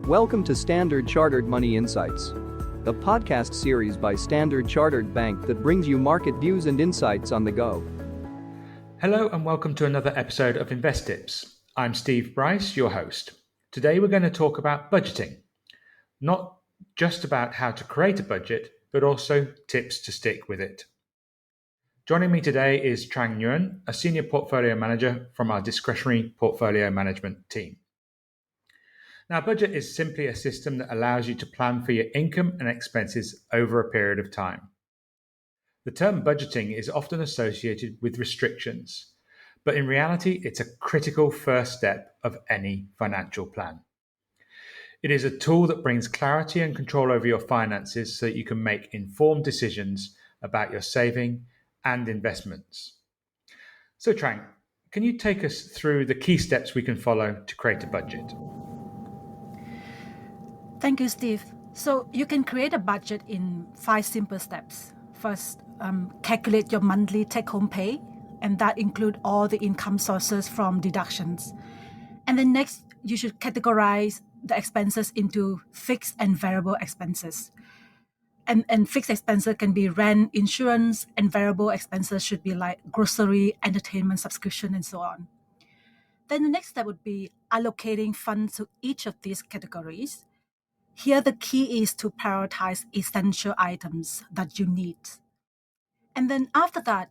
Welcome to Standard Chartered Money Insights, a podcast series by Standard Chartered Bank that brings you market views and insights on the go. Hello and welcome to another episode of Investips. I'm Steve Brice, your host. Today we're going to talk about budgeting. Not just about how to create a budget, but also tips to stick with it. Joining me today is Trang Nguyen, a senior portfolio manager from our discretionary portfolio management team. Now, budget is simply a system that allows you to plan for your income and expenses over a period of time. The term budgeting is often associated with restrictions, but in reality, it's a critical first step of any financial plan. It is a tool that brings clarity and control over your finances so that you can make informed decisions about your saving and investments. So, Trang, can you take us through the key steps we can follow to create a budget? Thank you, Steve. So you can create a budget in 5 simple steps. First, calculate your monthly take-home pay, and that includes all the income sources from deductions. And then next, you should categorize the expenses into fixed and variable expenses. And fixed expenses can be rent, insurance, and variable expenses should be like grocery, entertainment, subscription, and so on. Then the next step would be allocating funds to each of these categories. Here, the key is to prioritize essential items that you need. And then after that,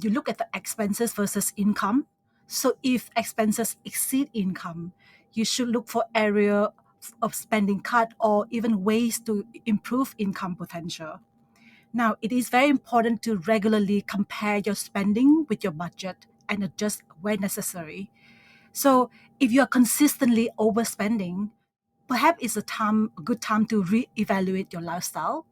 you look at the expenses versus income. So if expenses exceed income, you should look for area of spending cut or even ways to improve income potential. Now, it is very important to regularly compare your spending with your budget and adjust where necessary. So if you are consistently overspending, perhaps it's a good time to reevaluate your lifestyle.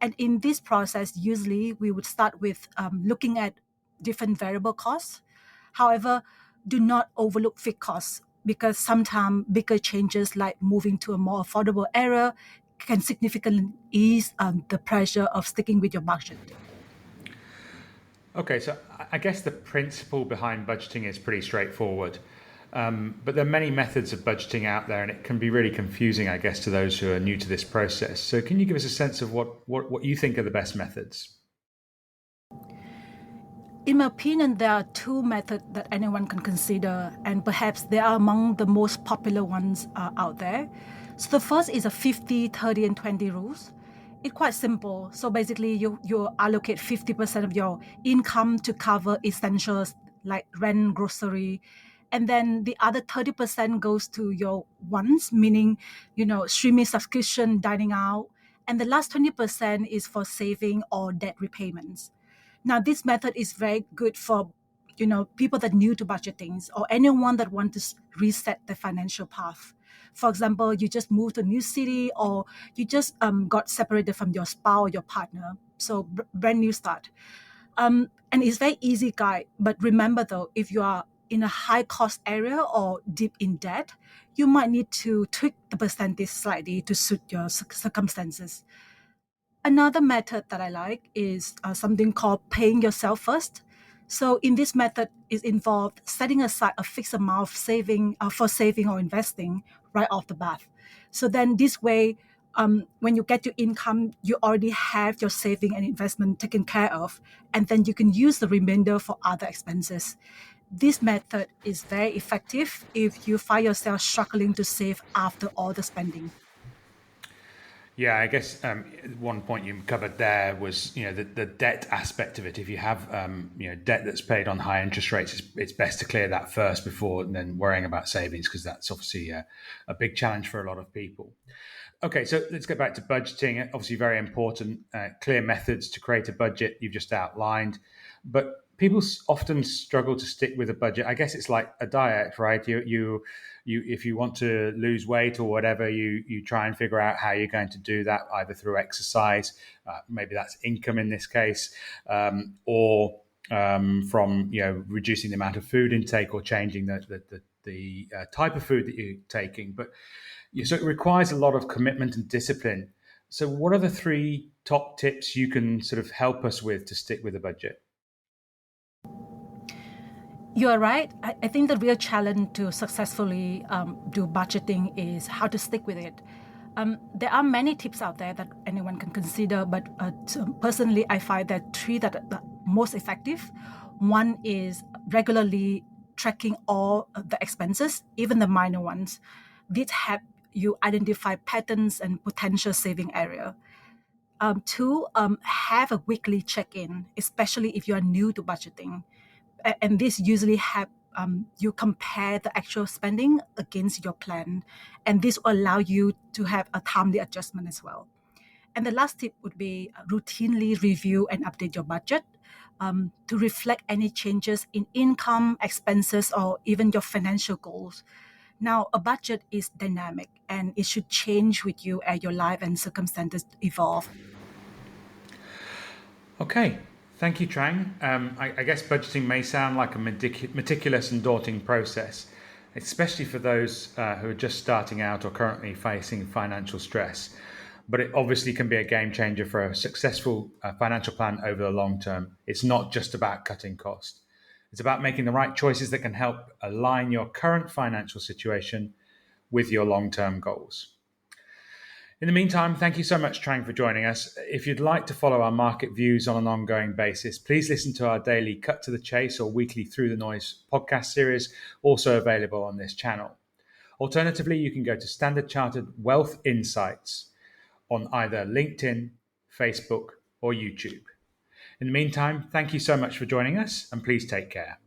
And in this process, usually we would start with looking at different variable costs. However, do not overlook fixed costs because sometimes bigger changes like moving to a more affordable area can significantly ease the pressure of sticking with your budget. Okay, so I guess the principle behind budgeting is pretty straightforward. But there are many methods of budgeting out there, and it can be really confusing, I guess, to those who are new to this process. So can you give us a sense of what you think are the best methods? In my opinion, there are 2 methods that anyone can consider, and perhaps they are among the most popular ones out there. So the first is a 50, 30, and 20 rules. It's quite simple. So basically, you allocate 50% of your income to cover essentials like rent, grocery, and then the other 30% goes to your wants, meaning, streaming subscription, dining out, and the last 20% is for saving or debt repayments. Now, this method is very good for, people that are new to budgeting or anyone that want to reset their financial path. For example, you just moved to a new city or you just got separated from your spouse or your partner. So brand new start. And it's very easy guide. But remember though, if you are in a high cost area or deep in debt, you might need to tweak the percentage slightly to suit your circumstances. Another method that I like is something called paying yourself first. So in this method, it involved setting aside a fixed amount of saving for saving or investing right off the bat. So then this way, when you get your income, you already have your saving and investment taken care of, and then you can use the remainder for other expenses. This method is very effective if you find yourself struggling to save after all the spending. Yeah, I guess one point you covered there was, the debt aspect of it. If you have, debt that's paid on high interest rates, it's best to clear that first before then worrying about savings, because that's obviously a big challenge for a lot of people. Okay, so let's get back to budgeting. Obviously, very important, clear methods to create a budget you've just outlined. But people often struggle to stick with a budget. I guess it's like a diet, right? You if you want to lose weight or whatever, you try and figure out how you're going to do that, either through exercise, maybe that's income in this case, or from reducing the amount of food intake or changing the type of food that you're taking. But so it requires a lot of commitment and discipline. So what are the 3 top tips you can sort of help us with to stick with a budget? You are right. I think the real challenge to successfully do budgeting is how to stick with it. There are many tips out there that anyone can consider, but personally, I find that three that are the most effective. One is regularly tracking all the expenses, even the minor ones. These help you identify patterns and potential saving area. Two, have a weekly check-in, especially if you are new to budgeting. And this usually have you compare the actual spending against your plan, and this will allow you to have a timely adjustment as well. And the last tip would be routinely review and update your budget to reflect any changes in income, expenses, or even your financial goals. Now, a budget is dynamic and it should change with you as your life and circumstances evolve. Okay, thank you, Trang. I guess budgeting may sound like a meticulous and daunting process, especially for those who are just starting out or currently facing financial stress. But it obviously can be a game changer for a successful financial plan over the long term. It's not just about cutting costs. It's about making the right choices that can help align your current financial situation with your long-term goals. In the meantime, thank you so much, Trang, for joining us. If you'd like to follow our market views on an ongoing basis, please listen to our daily Cut to the Chase or weekly Through the Noise podcast series, also available on this channel. Alternatively, you can go to Standard Chartered Wealth Insights on either LinkedIn, Facebook, or YouTube. In the meantime, thank you so much for joining us, and please take care.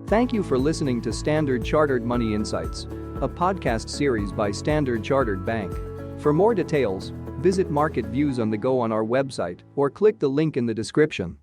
Thank you for listening to Standard Chartered Money Insights, a podcast series by Standard Chartered Bank. For more details, visit Market Views on the Go on our website or click the link in the description.